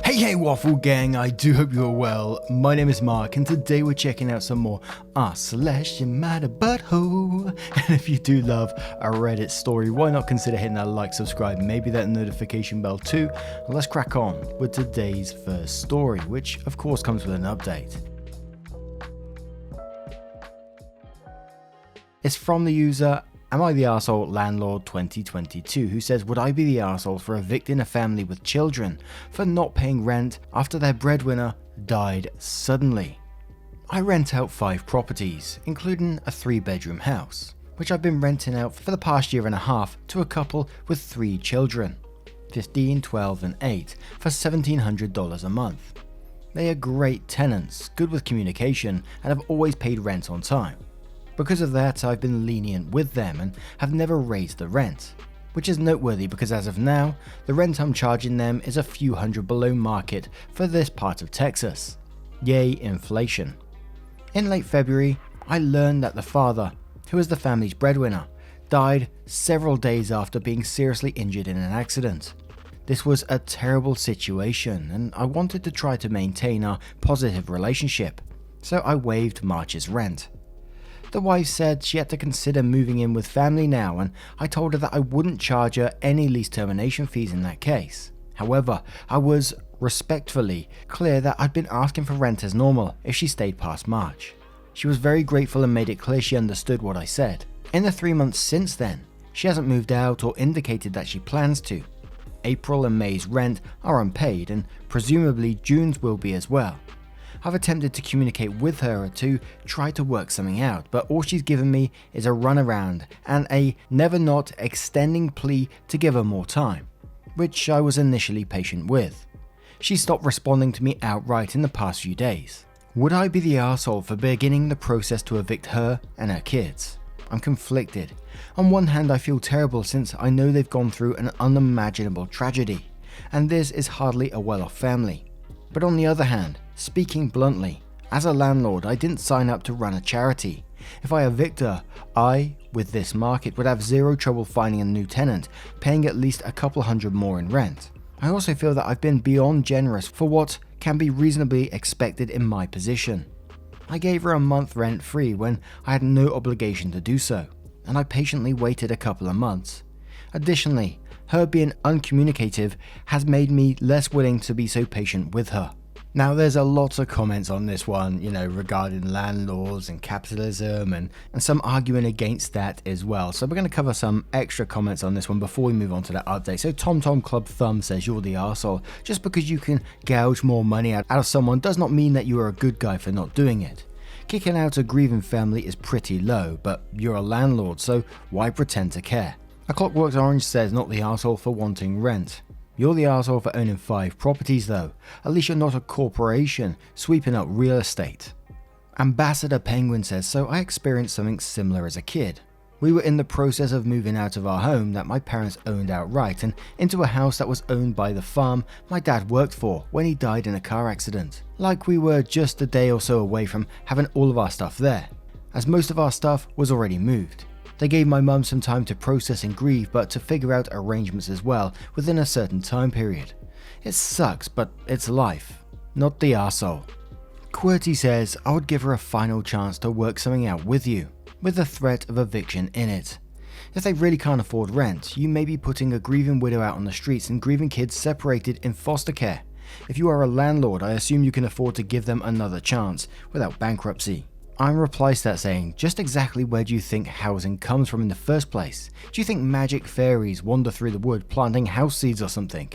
Hey Waffle Gang, I do hope you're well. My name is Mark and today we're checking out some more r/you matter butthole. And if you do love a Reddit story, why not consider hitting that like, subscribe, maybe that notification bell too. And let's crack on with today's first story, which of course comes with an update. It's from the user Am I the Arsehole Landlord 2022, who says, would I be the arsehole for evicting a family with children for not paying rent after their breadwinner died suddenly? I rent out 5 properties, including a 3-bedroom house, which I've been renting out for the past year and a half to a couple with 3 children, 15, 12 and 8, for $1,700 a month. They are great tenants, good with communication, and have always paid rent on time. Because of that, I've been lenient with them and have never raised the rent, which is noteworthy because as of now, the rent I'm charging them is a few hundred below market for this part of Texas. Yay, inflation. In late February, I learned that the father, who is the family's breadwinner, died several days after being seriously injured in an accident. This was a terrible situation and I wanted to try to maintain our positive relationship, so I waived March's rent. The wife said she had to consider moving in with family now, and I told her that I wouldn't charge her any lease termination fees in that case. However, I was respectfully clear that I'd been asking for rent as normal if she stayed past March. She was very grateful and made it clear she understood what I said. In the 3 months since then, she hasn't moved out or indicated that she plans to. April and May's rent are unpaid, and presumably June's will be as well. I've attempted to communicate with her to try to work something out, but all she's given me is a runaround and a never not extending plea to give her more time, which I was initially patient with. She stopped responding to me outright in the past few days. Would I be the arsehole for beginning the process to evict her and her kids? I'm conflicted. On one hand, I feel terrible since I know they've gone through an unimaginable tragedy, and this is hardly a well-off family. But on the other hand, speaking bluntly, as a landlord, I didn't sign up to run a charity. If I evict her, I, with this market, would have zero trouble finding a new tenant, paying at least a couple hundred more in rent. I also feel that I've been beyond generous for what can be reasonably expected in my position. I gave her a month rent free when I had no obligation to do so, and I patiently waited a couple of months. Additionally, her being uncommunicative has made me less willing to be so patient with her. Now there's a lot of comments on this one, regarding landlords and capitalism and some arguing against that as well. So we're going to cover some extra comments on this one before we move on to that update. So Tom Club Thumb says, you're the arsehole. Just because you can gouge more money out of someone does not mean that you are a good guy for not doing it. Kicking out a grieving family is pretty low, but you're a landlord, so why pretend to care? A Clockwork Orange says, not the arsehole for wanting rent. You're the arsehole for owning 5 properties though. At least you're not a corporation sweeping up real estate. Ambassador Penguin says, so I experienced something similar as a kid. We were in the process of moving out of our home that my parents owned outright and into a house that was owned by the farm my dad worked for when he died in a car accident. Like we were just a day or so away from having all of our stuff there, as most of our stuff was already moved. They gave my mum some time to process and grieve, but to figure out arrangements as well within a certain time period. It sucks, but it's life. Not the arsehole. QWERTY says, I would give her a final chance to work something out with you, with the threat of eviction in it. If they really can't afford rent, you may be putting a grieving widow out on the streets and grieving kids separated in foster care. If you are a landlord, I assume you can afford to give them another chance without bankruptcy. Iron replies to that saying, just exactly where do you think housing comes from in the first place? Do you think magic fairies wander through the wood planting house seeds or something?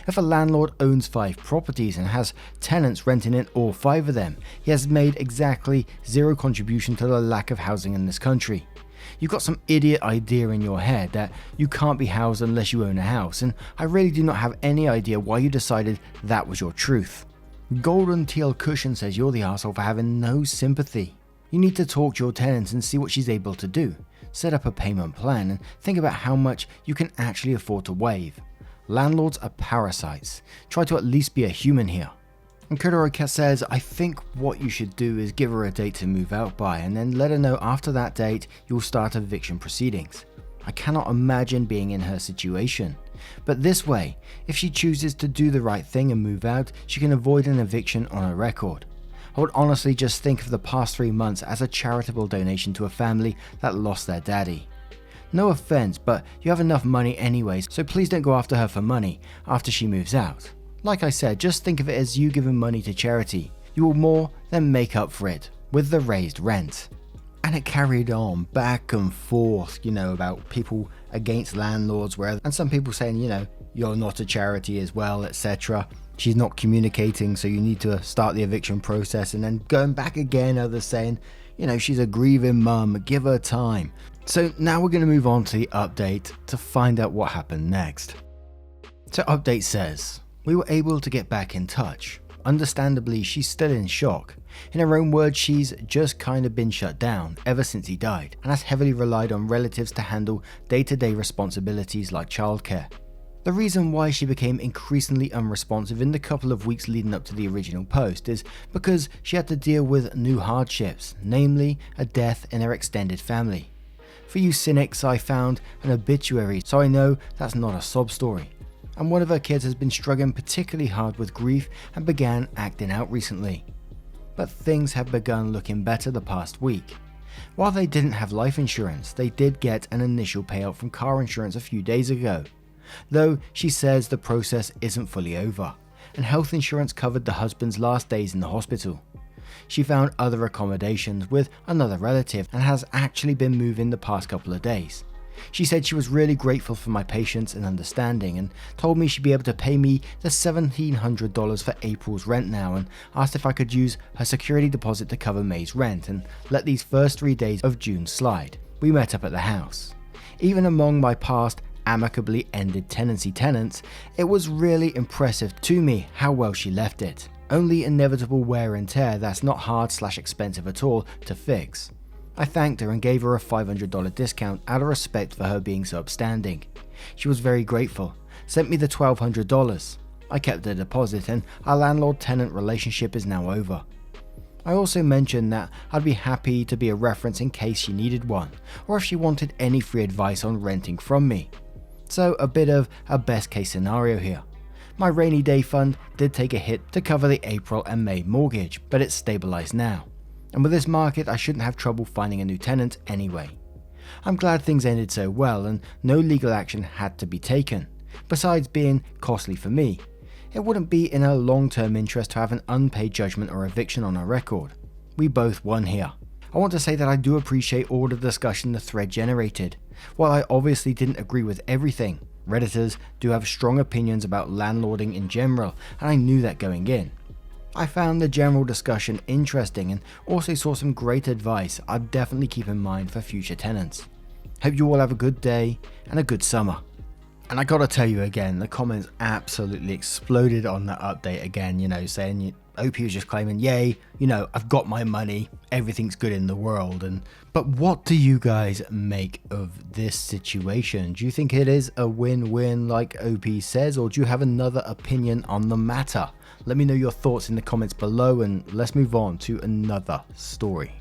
If a landlord owns 5 properties and has tenants renting in all 5 of them, he has made exactly zero contribution to the lack of housing in this country. You've got some idiot idea in your head that you can't be housed unless you own a house, and I really do not have any idea why you decided that was your truth. Golden Teal Cushion says, you're the arsehole for having no sympathy. You need to talk to your tenant and see what she's able to do. Set up a payment plan and think about how much you can actually afford to waive. Landlords are parasites. Try to at least be a human here. And Kodoroka says, I think what you should do is give her a date to move out by and then let her know after that date you'll start eviction proceedings. I cannot imagine being in her situation. But this way, if she chooses to do the right thing and move out, she can avoid an eviction on her record. I would honestly just think of the past 3 months as a charitable donation to a family that lost their daddy. No offense, but you have enough money anyways, so please don't go after her for money after she moves out. Like I said, just think of it as you giving money to charity. You will more than make up for it with the raised rent. And it carried on back and forth, about people against landlords, and some people saying, you're not a charity as well, etc. She's not communicating, so you need to start the eviction process, and then going back again, others saying, she's a grieving mum, give her time. So now we're going to move on to the update to find out what happened next. So update says, we were able to get back in touch. Understandably, she's still in shock. In her own words, she's just kind of been shut down ever since he died, and has heavily relied on relatives to handle day-to-day responsibilities like childcare. The reason why she became increasingly unresponsive in the couple of weeks leading up to the original post is because she had to deal with new hardships, namely a death in her extended family. For you cynics, I found an obituary, so I know that's not a sob story. And one of her kids has been struggling particularly hard with grief and began acting out recently. But things have begun looking better the past week. While they didn't have life insurance, they did get an initial payout from car insurance a few days ago. Though she says the process isn't fully over, and health insurance covered the husband's last days in the hospital. She found other accommodations with another relative and has actually been moving the past couple of days. She said she was really grateful for my patience and understanding, and told me she'd be able to pay me the $1,700 for April's rent now, and asked if I could use her security deposit to cover May's rent and let these first 3 days of June slide. We met up at the house. Even among my past amicably ended tenancy tenants, it was really impressive to me how well she left it. Only inevitable wear and tear that's not hard/expensive at all to fix. I thanked her and gave her a $500 discount out of respect for her being so upstanding. She was very grateful, sent me the $1,200. I kept the deposit, and our landlord-tenant relationship is now over. I also mentioned that I'd be happy to be a reference in case she needed one, or if she wanted any free advice on renting from me. So a bit of a best case scenario here. My rainy day fund did take a hit to cover the April and May mortgage, but it's stabilized now. And with this market, I shouldn't have trouble finding a new tenant anyway. I'm glad things ended so well and no legal action had to be taken. Besides being costly for me, it wouldn't be in her long-term interest to have an unpaid judgment or eviction on our record. We both won here. I want to say that I do appreciate all the discussion the thread generated. While I obviously didn't agree with everything, Redditors do have strong opinions about landlording in general, and I knew that going in. I found the general discussion interesting and also saw some great advice I'd definitely keep in mind for future tenants. Hope you all have a good day and a good summer. And I gotta tell you again, the comments absolutely exploded on that update again, saying OP was just claiming, yay, I've got my money, everything's good in the world. But what do you guys make of this situation? Do you think it is a win-win like OP says, or do you have another opinion on the matter? Let me know your thoughts in the comments below, and let's move on to another story.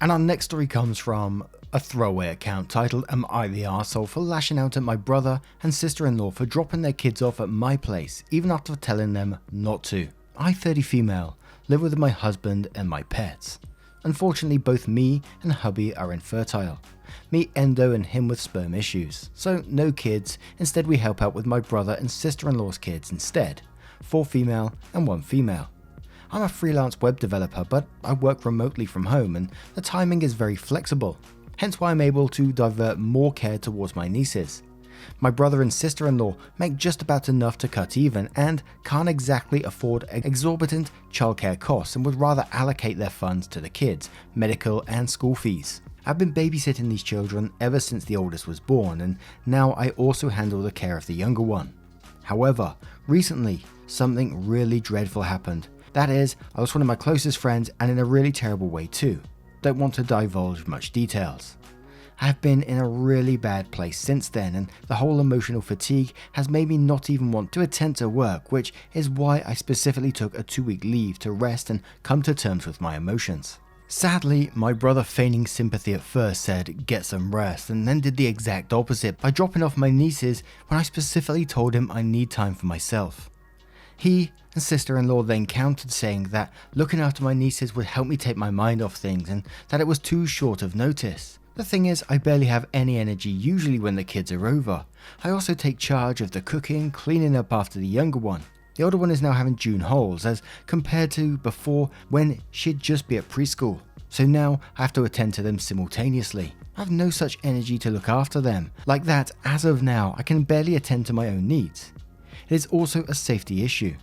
And our next story comes from a throwaway account titled, "Am I the arsehole for lashing out at my brother and sister-in-law for dropping their kids off at my place, even after telling them not to? I, 30 female, live with my husband and my pets. Unfortunately, both me and hubby are infertile. Me endo and him with sperm issues. So no kids, instead we help out with my brother and sister-in-law's kids instead. 4 female and 1 female. I'm a freelance web developer, but I work remotely from home and the timing is very flexible. Hence why I'm able to divert more care towards my nieces. My brother and sister-in-law make just about enough to cut even and can't exactly afford exorbitant childcare costs and would rather allocate their funds to the kids, medical and school fees. I've been babysitting these children ever since the oldest was born, and now I also handle the care of the younger one. However, recently something really dreadful happened. That is, I lost one of my closest friends, and in a really terrible way too. Don't want to divulge much details. I have been in a really bad place since then, and the whole emotional fatigue has made me not even want to attend to work, which is why I specifically took a 2-week leave to rest and come to terms with my emotions. Sadly, my brother, feigning sympathy at first, said get some rest, and then did the exact opposite by dropping off my nieces when I specifically told him I need time for myself. He and sister-in-law then countered, saying that looking after my nieces would help me take my mind off things and that it was too short of notice. The thing is, I barely have any energy usually when the kids are over. I also take charge of the cooking, cleaning up after the younger one. The older one is now having June holes as compared to before when she'd just be at preschool. So now I have to attend to them simultaneously. I have no such energy to look after them. Like that, as of now, I can barely attend to my own needs. It is also a safety issue.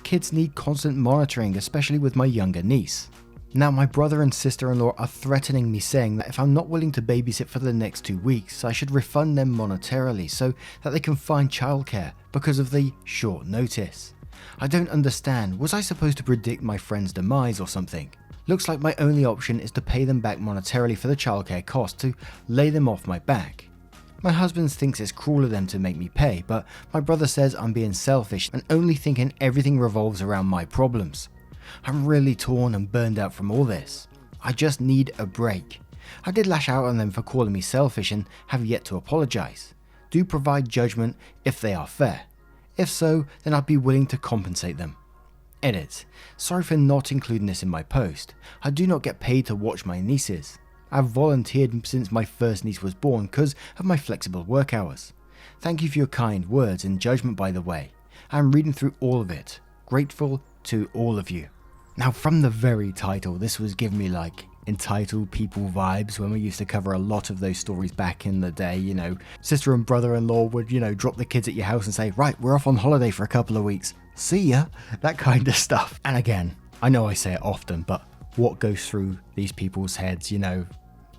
Kids need constant monitoring, especially with my younger niece. Now my brother and sister-in-law are threatening me, saying that if I'm not willing to babysit for the next 2 weeks, I should refund them monetarily so that they can find childcare because of the short notice. I don't understand, was I supposed to predict my friend's demise or something? Looks like my only option is to pay them back monetarily for the childcare cost to lay them off my back. My husband thinks it's cruel of them to make me pay, but my brother says I'm being selfish and only thinking everything revolves around my problems. I'm really torn and burned out from all this. I just need a break. I did lash out on them for calling me selfish and have yet to apologize. Do provide judgment if they are fair. If so, then I'd be willing to compensate them. Edit. Sorry for not including this in my post. I do not get paid to watch my nieces. I've volunteered since my first niece was born because of my flexible work hours. Thank you for your kind words and judgment, by the way. I'm reading through all of it. Grateful to all of you. Now, from the very title, this was giving me like entitled people vibes when we used to cover a lot of those stories back in the day. You know, sister and brother-in-law would, drop the kids at your house and say, right, we're off on holiday for a couple of weeks. See ya. That kind of stuff. And again, I know I say it often, but what goes through these people's heads,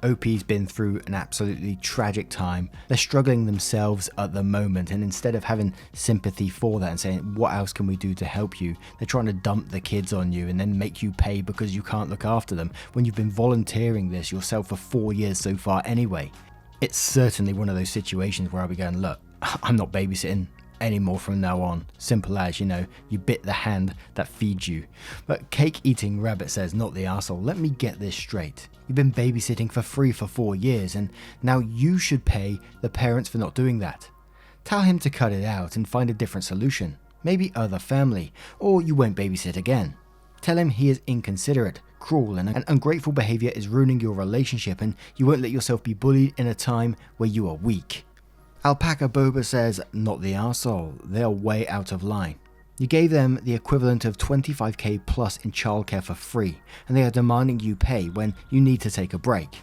OP's been through an absolutely tragic time. They're struggling themselves at the moment, and instead of having sympathy for that and saying, what else can we do to help you? They're trying to dump the kids on you and then make you pay because you can't look after them when you've been volunteering this yourself for 4 years so far anyway. It's certainly one of those situations where I'll be going, look, I'm not babysitting anymore from now on. Simple as, you bit the hand that feeds you. But Cake Eating Rabbit says, not the arsehole, let me get this straight. You've been babysitting for free for 4 years and now you should pay the parents for not doing that. Tell him to cut it out and find a different solution. Maybe other family, or you won't babysit again. Tell him he is inconsiderate, cruel, and ungrateful behavior is ruining your relationship and you won't let yourself be bullied in a time where you are weak. Alpaca Boba says, not the arsehole, they are way out of line. You gave them the equivalent of 25k plus in childcare for free, and they are demanding you pay when you need to take a break.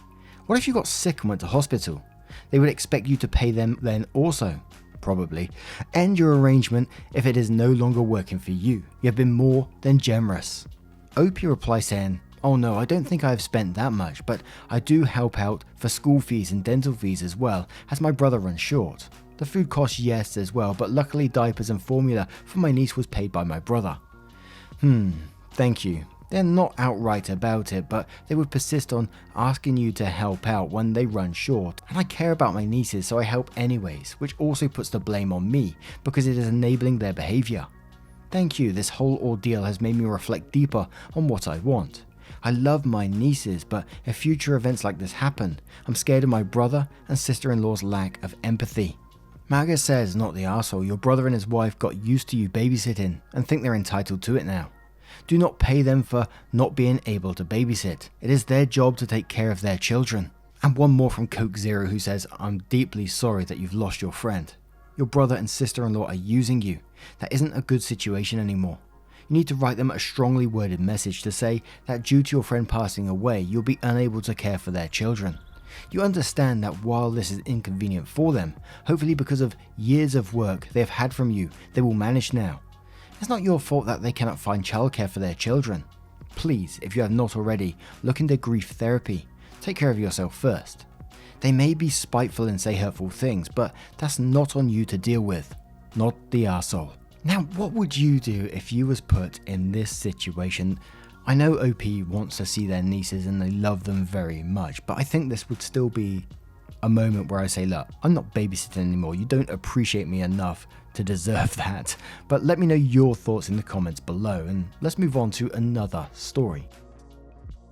What if you got sick and went to hospital? They would expect you to pay them then also. Probably. End your arrangement if it is no longer working for you. You have been more than generous. Opie replies saying, oh no, I don't think I have spent that much, but I do help out for school fees and dental fees as well, as my brother runs short. The food costs, yes, as well, but luckily diapers and formula for my niece was paid by my brother. Thank you. They're not outright about it, but they would persist on asking you to help out when they run short. And I care about my nieces, so I help anyways, which also puts the blame on me, because it is enabling their behavior. Thank you, this whole ordeal has made me reflect deeper on what I want. I love my nieces, but if future events like this happen, I'm scared of my brother and sister-in-law's lack of empathy. Maga says, not the arsehole, your brother and his wife got used to you babysitting and think they're entitled to it now. Do not pay them for not being able to babysit. It is their job to take care of their children. And one more from Coke Zero who says, I'm deeply sorry that you've lost your friend. Your brother and sister-in-law are using you. That isn't a good situation anymore. You need to write them a strongly worded message to say that due to your friend passing away, you'll be unable to care for their children. You understand that while this is inconvenient for them, hopefully because of years of work they have had from you, they will manage now. It's not your fault that they cannot find childcare for their children. Please, if you have not already, look into grief therapy. Take care of yourself first. They may be spiteful and say hurtful things, but that's not on you to deal with. Not the arsehole. Now, what would you do if you was put in this situation? I know OP wants to see their nieces and they love them very much, but I think this would still be a moment where I say, look, I'm not babysitting anymore. You don't appreciate me enough to deserve that. But let me know your thoughts in the comments below and let's move on to another story.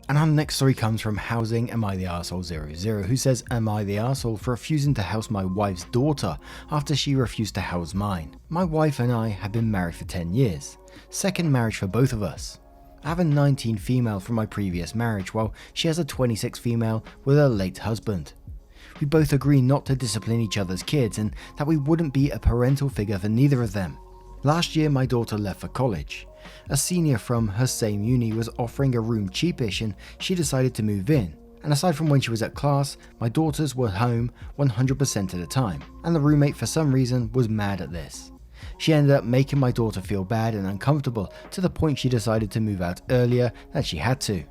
And our next story comes from Housing Am I the Arsehole 00, who says, am I the arsehole for refusing to house my wife's daughter after she refused to house mine? My wife and I have been married for 10 years. Second marriage for both of us. I have a 19 female from my previous marriage, while she has a 26 female with her late husband. We both agree not to discipline each other's kids and that we wouldn't be a parental figure for neither of them. Last year my daughter left for college. A senior from her same uni was offering a room cheapish and she decided to move in. And aside from when she was at class, my daughters were home 100% of the time, and the roommate for some reason was mad at this. She ended up making my daughter feel bad and uncomfortable to the point she decided to move out earlier than she had to.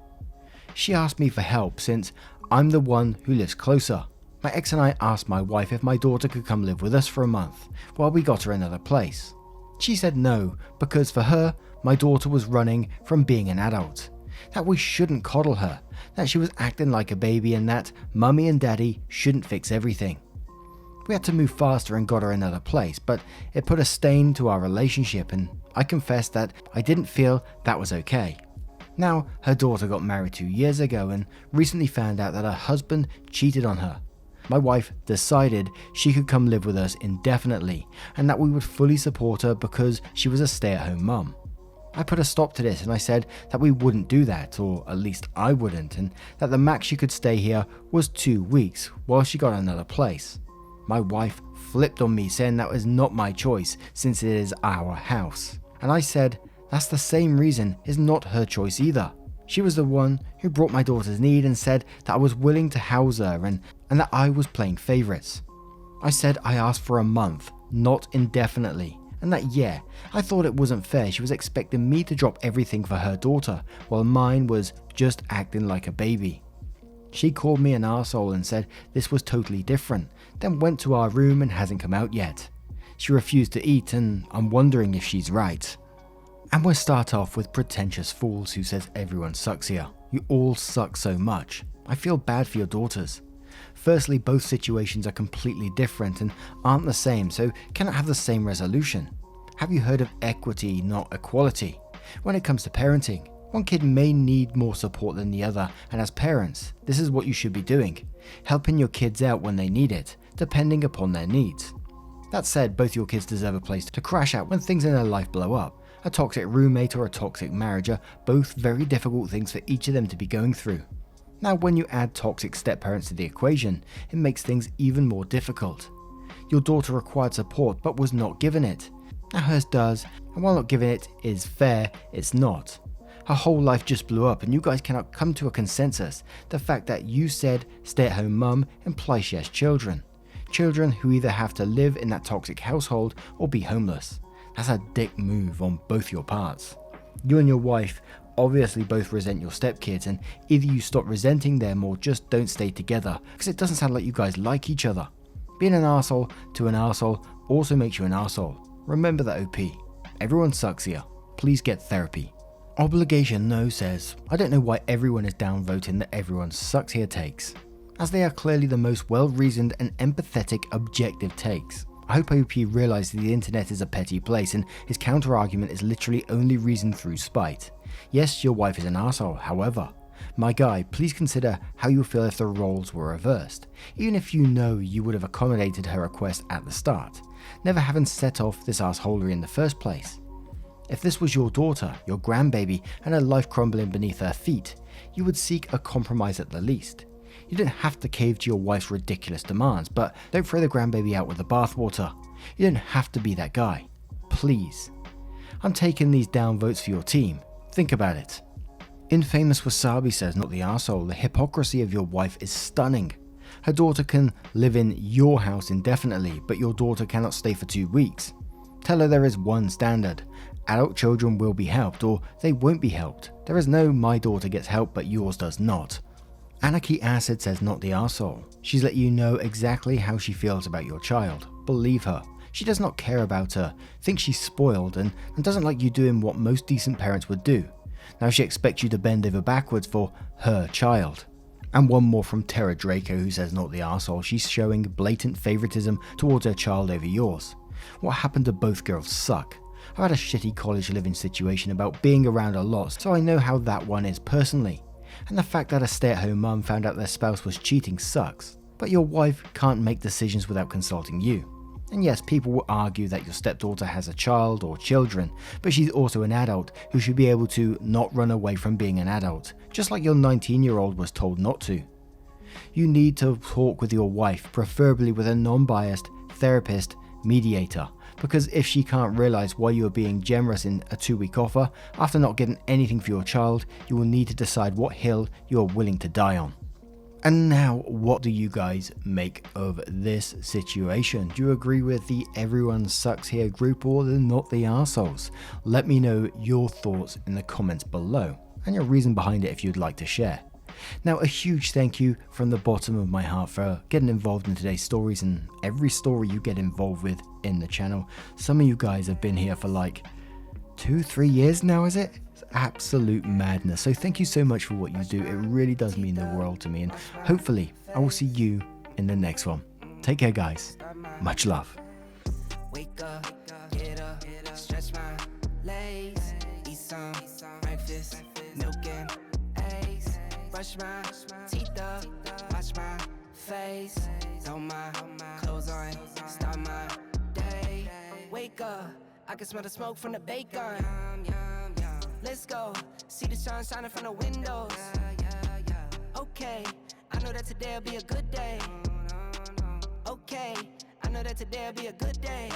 She asked me for help since I'm the one who lives closer. My ex and I asked my wife if my daughter could come live with us for a month while we got her another place. She said no, because for her, my daughter was running from being an adult, that we shouldn't coddle her, that she was acting like a baby and that mummy and daddy shouldn't fix everything. We had to move faster and got her another place, but it put a stain to our relationship and I confessed that I didn't feel that was okay. Now, her daughter got married 2 years ago and recently found out that her husband cheated on her. My wife decided she could come live with us indefinitely and that we would fully support her because she was a stay-at-home mum. I put a stop to this and I said that we wouldn't do that, or at least I wouldn't, and that the max she could stay here was 2 weeks while she got another place. My wife flipped on me saying that was not my choice since it is our house. And I said that's the same reason it's not her choice either. She was the one who brought my daughter's need and said that I was willing to house her and that I was playing favourites. I said I asked for a month, not indefinitely, and that yeah, I thought it wasn't fair she was expecting me to drop everything for her daughter while mine was just acting like a baby. She called me an arsehole and said this was totally different, then went to our room and hasn't come out yet. She refused to eat and I'm wondering if she's right. And we'll start off with Pretentious Fools, who says everyone sucks here. You all suck so much. I feel bad for your daughters. Firstly, both situations are completely different and aren't the same, so cannot have the same resolution. Have you heard of equity, not equality? When it comes to parenting, one kid may need more support than the other, and as parents, this is what you should be doing. Helping your kids out when they need it, depending upon their needs. That said, both your kids deserve a place to crash out when things in their life blow up. A toxic roommate or a toxic marriage are both very difficult things for each of them to be going through. Now, when you add toxic step-parents to the equation, it makes things even more difficult. Your daughter required support but was not given it. Now hers does, and while not giving it is fair, it's not. Her whole life just blew up and you guys cannot come to a consensus. The fact that you said stay-at-home mum implies she has children. Children who either have to live in that toxic household or be homeless. That's a dick move on both your parts. You and your wife obviously both resent your stepkids, and either you stop resenting them or just don't stay together, because it doesn't sound like you guys like each other. Being an arsehole to an arsehole also makes you an arsehole. Remember that, OP. Everyone sucks here. Please get therapy. Obligation No says, I don't know why everyone is downvoting that everyone sucks here takes, as they are clearly the most well-reasoned and empathetic objective takes. I hope OP realizes the internet is a petty place and his counter-argument is literally only reasoned through spite. Yes, your wife is an arsehole, however. My guy, please consider how you feel if the roles were reversed, even if you know you would have accommodated her request at the start, never having set off this assholery in the first place. If this was your daughter, your grandbaby, and her life crumbling beneath her feet, you would seek a compromise at the least. You don't have to cave to your wife's ridiculous demands, but don't throw the grandbaby out with the bathwater. You don't have to be that guy. Please. I'm taking these down votes for your team. Think about it. Infamous Wasabi says, not the arsehole, the hypocrisy of your wife is stunning. Her daughter can live in your house indefinitely, but your daughter cannot stay for 2 weeks. Tell her there is one standard. Adult children will be helped, or they won't be helped. There is no my daughter gets help but yours does not. Anarchy Acid says, not the arsehole. She's let you know exactly how she feels about your child. Believe her. She does not care about her, thinks she's spoiled, and doesn't like you doing what most decent parents would do. Now she expects you to bend over backwards for her child. And one more from Terra Draco, who says, not the arsehole. She's showing blatant favoritism towards her child over yours. What happened to both girls suck. I've had a shitty college living situation about being around a lot, so I know how that one is personally. And the fact that a stay-at-home mum found out their spouse was cheating sucks. But your wife can't make decisions without consulting you. And yes, people will argue that your stepdaughter has a child or children, but she's also an adult who should be able to not run away from being an adult, just like your 19-year-old was told not to. You need to talk with your wife, preferably with a non-biased therapist mediator, because if she can't realize why you are being generous in a 2-week offer after not getting anything for your child, you will need to decide what hill you are willing to die on. And now, what do you guys make of this situation? Do you agree with the everyone sucks here group or the not the arseholes? Let me know your thoughts in the comments below and your reason behind it if you'd like to share. Now, a huge thank you from the bottom of my heart for getting involved in today's stories and every story you get involved with in the channel. Some of you guys have been here for like 2-3 years now, is it? It's absolute madness. So thank you so much for what you do. It really does mean the world to me, and hopefully I will see you in the next one. Take care, guys. Much love. Wake up, get up, stretch my legs, eat some breakfast, milk and eggs, brush my teeth up, wash my face, throw my clothes on, start my day. Wake up, I can smell the smoke from the bacon. Let's go, see the sun shining from the windows. Okay, I know that today'll be a good day. Okay, I know that today'll be a good day.